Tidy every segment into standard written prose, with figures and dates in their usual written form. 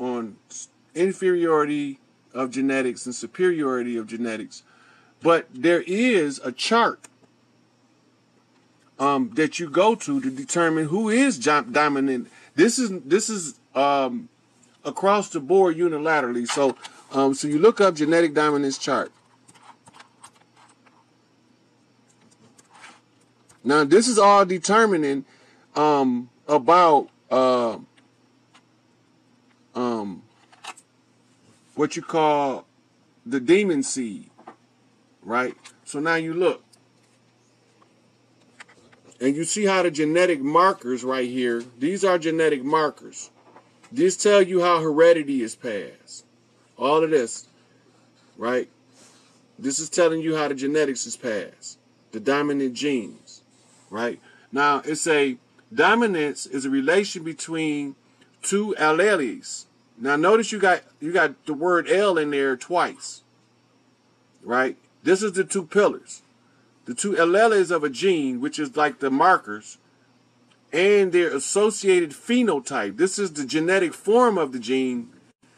on inferiority of genetics and superiority of genetics, but there is a chart that you go to determine who is dominant. This is across the board unilaterally. So so you look up genetic dominance chart. Now this is all determining about what you call the demon seed, right? So now you look, and you see how the genetic markers right here, these are genetic markers. These tell you how heredity is passed. All of this, right? This is telling you how the genetics is passed, the dominant genes, right? Now, it's a dominance is a relation between two alleles. Now, notice you got the word L in there twice, right? This is the two pillars. The two alleles of a gene, which is like the markers, and their associated phenotype. This is the genetic form of the gene,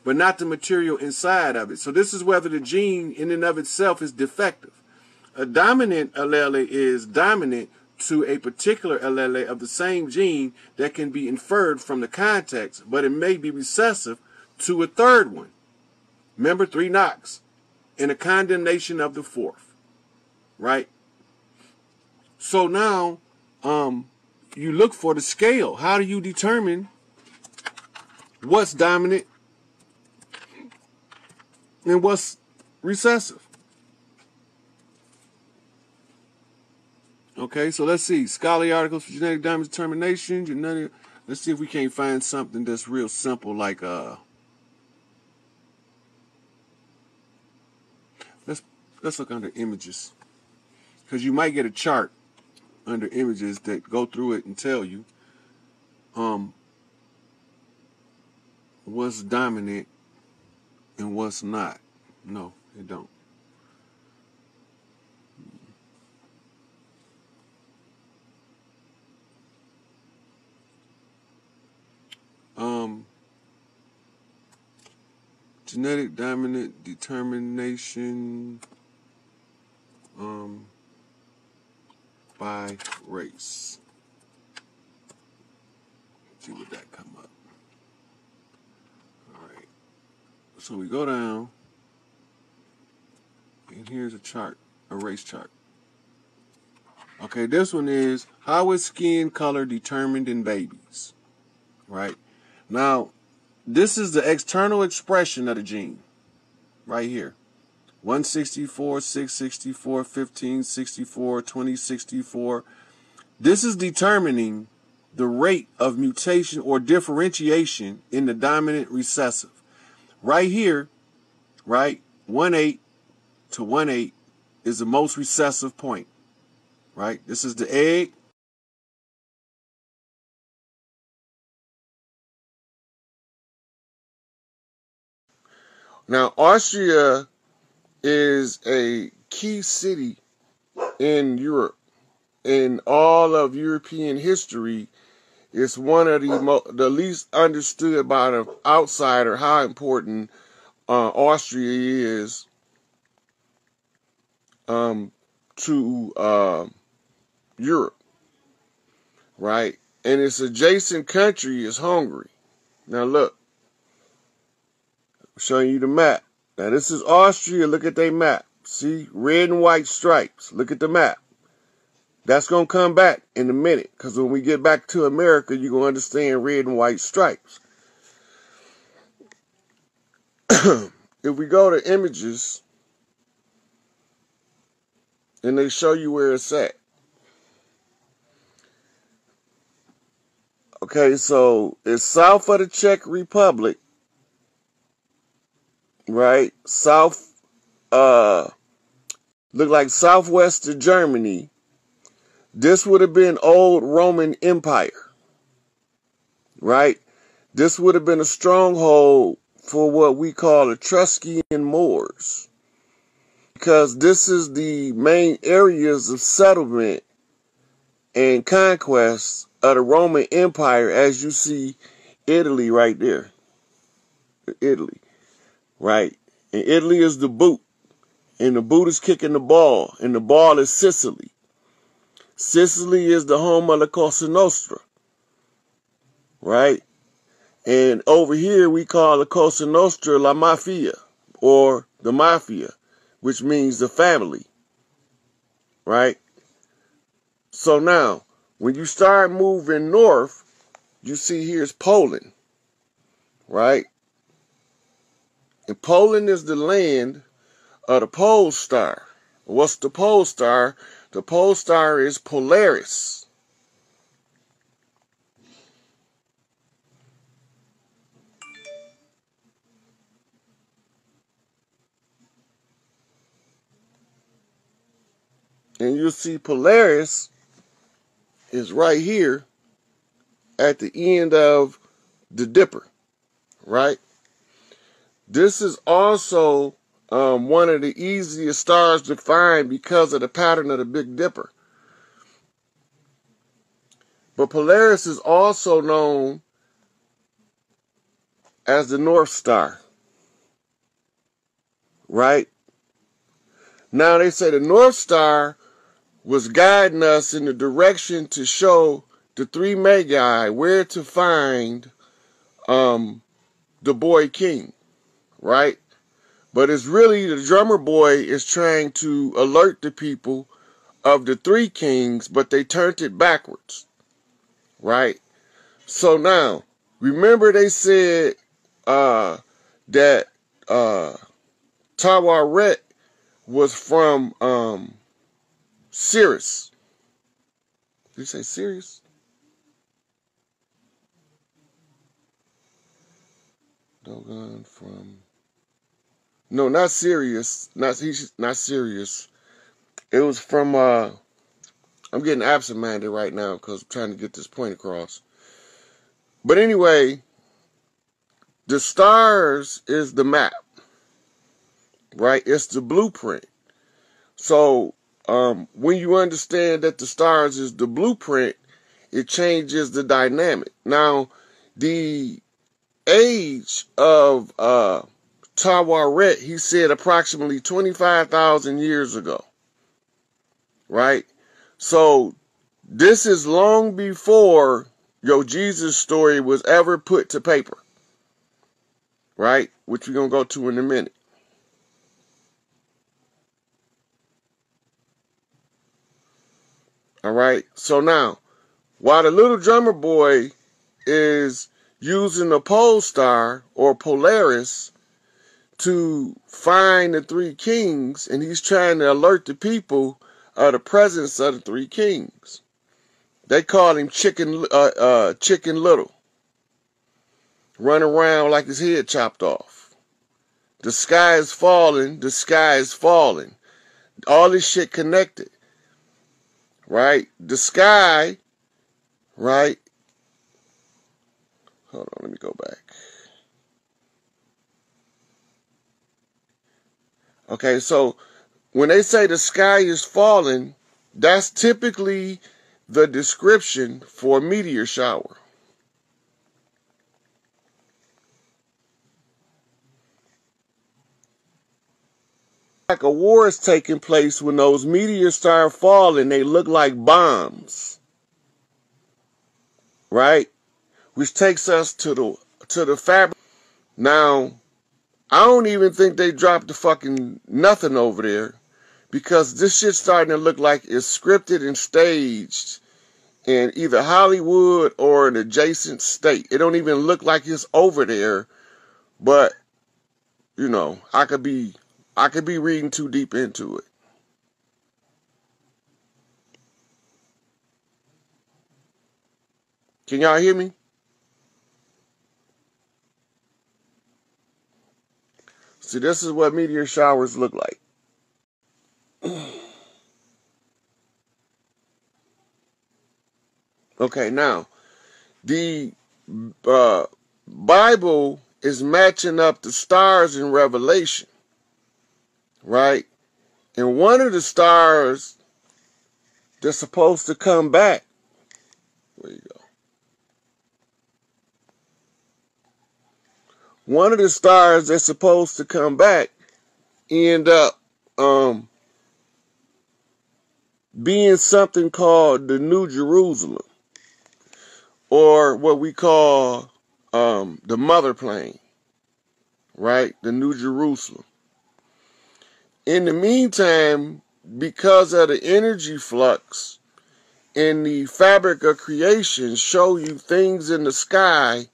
but not the material inside of it. So this is whether the gene in and of itself is defective. A dominant allele is dominant to a particular allele of the same gene that can be inferred from the context, but it may be recessive to a third one. Remember, 3 knocks and a condemnation of the 4th, right? So now you look for the scale. How do you determine what's dominant and what's recessive? Okay, so let's see. Scholarly articles for genetic dominance determination. Genetic. Let's see if we can't find something that's real simple, like let's look under images, because you might get a chart under images that go through it and tell you what's dominant and what's not. No, it don't. Genetic dominant determination by race. Let's see what that come up. All right. So we go down, and here's a chart, a race chart. Okay, this one is how is skin color determined in babies, right? Now, this is the external expression of the gene, right here. 164, 664, 1564, 2064. This is determining the rate of mutation or differentiation in the dominant recessive. Right here, right, 1,8 to 1,8 is the most recessive point, right? This is the egg. Now, Austria is a key city in Europe. In all of European history, it's one of the least understood by an outsider how important Austria is to Europe, right? And its adjacent country is Hungary. Now look, I'm showing you the map. Now this is Austria. Look at their map. See, red and white stripes. Look at the map. That's going to come back in a minute, because when we get back to America, you're going to understand red and white stripes. If we go to images, and they show you where it's at. Okay, so it's south of the Czech Republic, right? South, look like southwest of Germany. This would have been old Roman Empire, right? This would have been a stronghold for what we call Etruscan Moors, because this is the main areas of settlement and conquest of the Roman Empire, as you see Italy right there. Italy, right? And Italy is the boot, and the boot is kicking the ball, and the ball is Sicily. Sicily is the home of the Cosa Nostra, right? And over here we call the Cosa Nostra La Mafia, or the Mafia, which means the family, right? So now, when you start moving north, you see here's Poland, right? And Poland is the land of the pole star. What's the pole star? The pole star is Polaris. And you'll see Polaris is right here at the end of the Dipper, right? This is also one of the easiest stars to find because of the pattern of the Big Dipper. But Polaris is also known as the North Star, right? Now they say the North Star was guiding us in the direction to show the three Magi where to find the boy king, right? But it's really the drummer boy is trying to alert the people of the three kings, but they turned it backwards, right? So now, remember they said that Tawaret was from Sirius. Did you say Sirius? Doggone from... No, not Sirius. Not Sirius. It was from... I'm getting absent-minded right now because I'm trying to get this point across. But anyway, the stars is the map, right? It's the blueprint. So when you understand that the stars is the blueprint, it changes the dynamic. Now, the age of Tawaret, he said approximately 25,000 years ago, right? So this is long before your Jesus story was ever put to paper, right? Which we're going to go to in a minute. All right. So now, while the little drummer boy is using the pole star or Polaris to find the three kings, and he's trying to alert the people of the presence of the three kings. They call him Chicken Little. Run around like his head chopped off. The sky is falling. The sky is falling. All this shit connected. Right? The sky, right? Hold on, let me go back. Okay, so when they say the sky is falling, that's typically the description for a meteor shower. Like a war is taking place when those meteors start falling, they look like bombs, right? Which takes us to the fabric. Now, I don't even think they dropped the fucking nothing over there, because this shit's starting to look like it's scripted and staged in either Hollywood or an adjacent state. It don't even look like it's over there, but you know, I could be reading too deep into it. Can y'all hear me? See, this is what meteor showers look like. Okay, now, the Bible is matching up the stars in Revelation, right? And one of the stars that's supposed to come back, where you go? one of the stars that's supposed to come back end up being something called the New Jerusalem, or what we call the mother plane, right? The New Jerusalem. In the meantime, because of the energy flux in the fabric of creation, show you things in the sky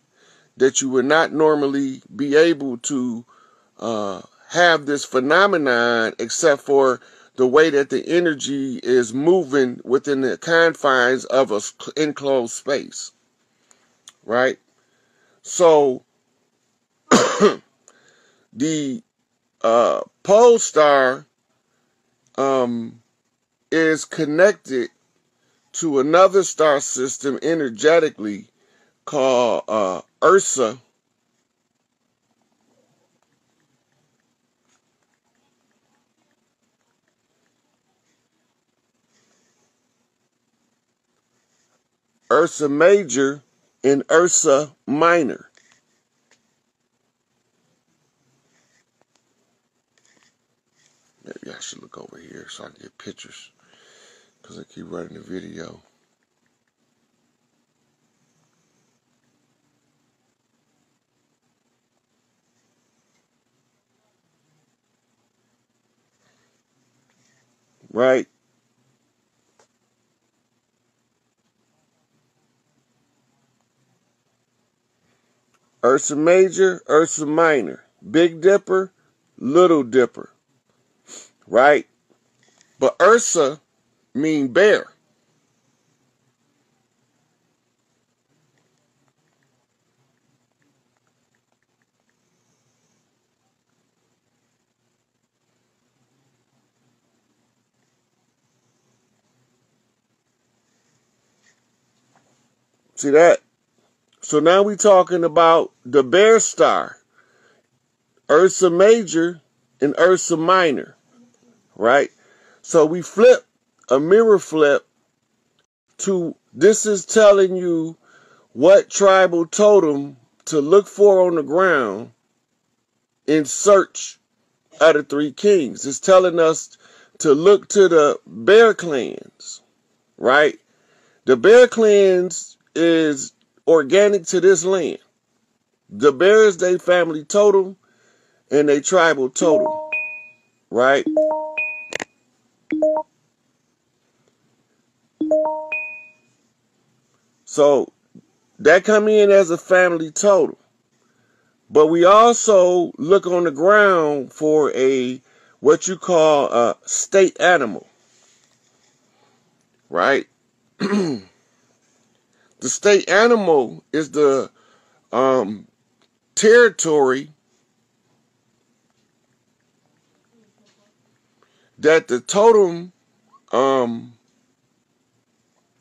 that you would not normally be able to have this phenomenon, except for the way that the energy is moving within the confines of an enclosed space, right? So the pole star is connected to another star system energetically called Ursa. Ursa Major and Ursa Minor. Maybe I should look over here so I can get pictures, because I keep running the video. Right? Ursa Major, Ursa Minor. Big Dipper, Little Dipper. Right? But Ursa mean bear. See that? So now we're talking about the bear star, Ursa Major and Ursa Minor, right? So we flip a mirror flip to, this is telling you what tribal totem to look for on the ground in search of the three kings. It's telling us to look to the bear clans, right? The bear clans is organic to this land. The bear is their family totem and their tribal totem, right? So that come in as a family totem. But we also look on the ground for a, what you call a state animal, right? The state animal is the territory that the totem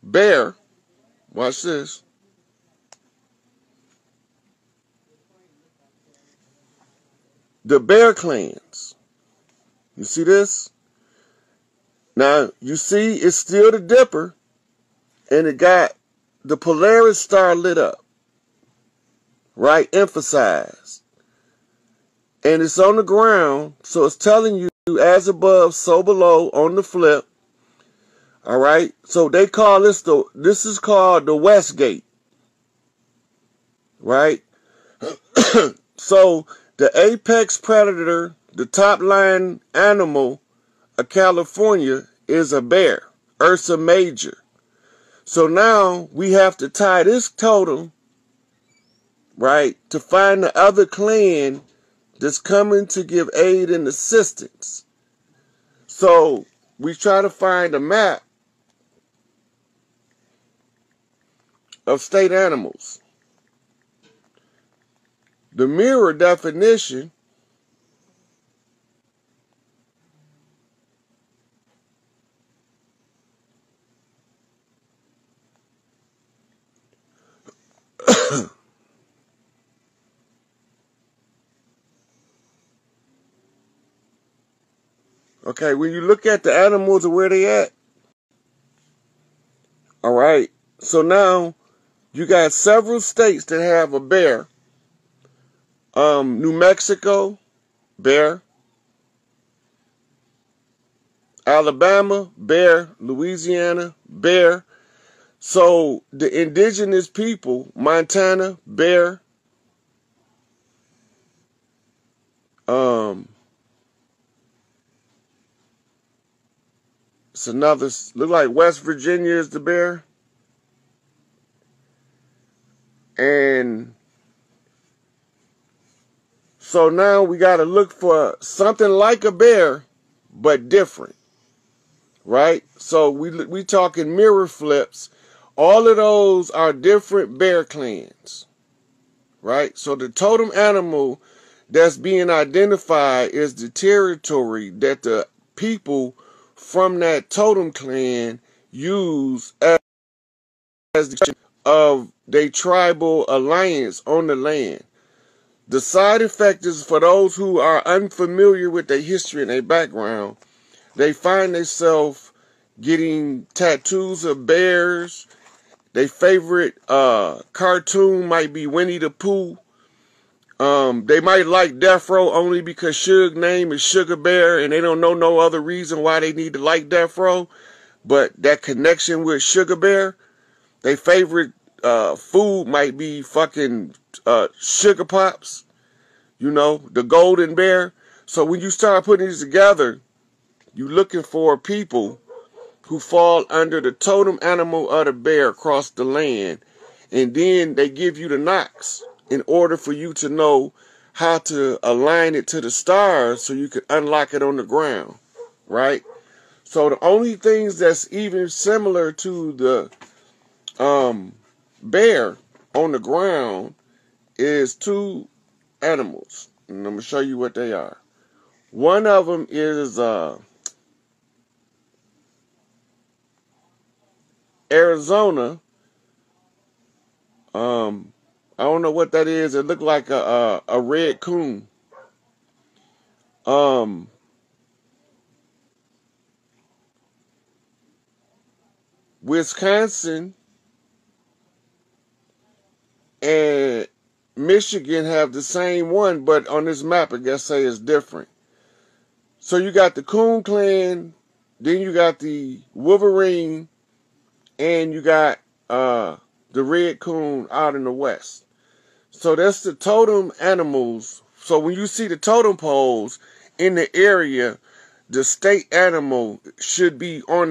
bear, watch this, the bear clans. You see this? Now, you see it's still the Dipper, and it got the Polaris star lit up, right? Emphasized. And it's on the ground, so it's telling you as above, so below on the flip. All right? So they call this this is called the West Gate. Right? So the apex predator, the top line animal of California is a bear, Ursa Major. So now we have to tie this totem, right, to find the other clan that's coming to give aid and assistance. So we try to find a map of state animals. The mirror definition okay, when you look at the animals and where they at, all right, so now you got several states that have a bear, New Mexico, bear. Alabama, bear. Louisiana, bear. So the indigenous people, Montana, bear. It's another, look like West Virginia is the bear. And so now we got to look for something like a bear, but different, right? So we talking mirror flips. All of those are different bear clans, right? So the totem animal that's being identified is the territory that the people from that totem clan use as the of their tribal alliance on the land. The side effect is for those who are unfamiliar with their history and their background, they find themselves getting tattoos of bears. Their favorite cartoon might be Winnie the Pooh. They might like Death Row only because Suge's name is Sugar Bear and they don't know no other reason why they need to like Death Row. But that connection with Sugar Bear, their favorite food might be fucking Sugar Pops, you know, the Golden Bear. So when you start putting these together, you're looking for people who fall under the totem animal of the bear across the land. And then they give you the knocks in order for you to know how to align it to the stars so you can unlock it on the ground, right? So the only things that's even similar to the bear on the ground is two animals. And I'm going to show you what they are. One of them is Arizona. I don't know what that is. It looked like a red coon. Wisconsin and Michigan have the same one, but on this map, I guess say it's different. So you got the Coon Clan, then you got the Wolverine, and you got the Red Coon out in the west. So that's the totem animals. So when you see the totem poles in the area, the state animal should be on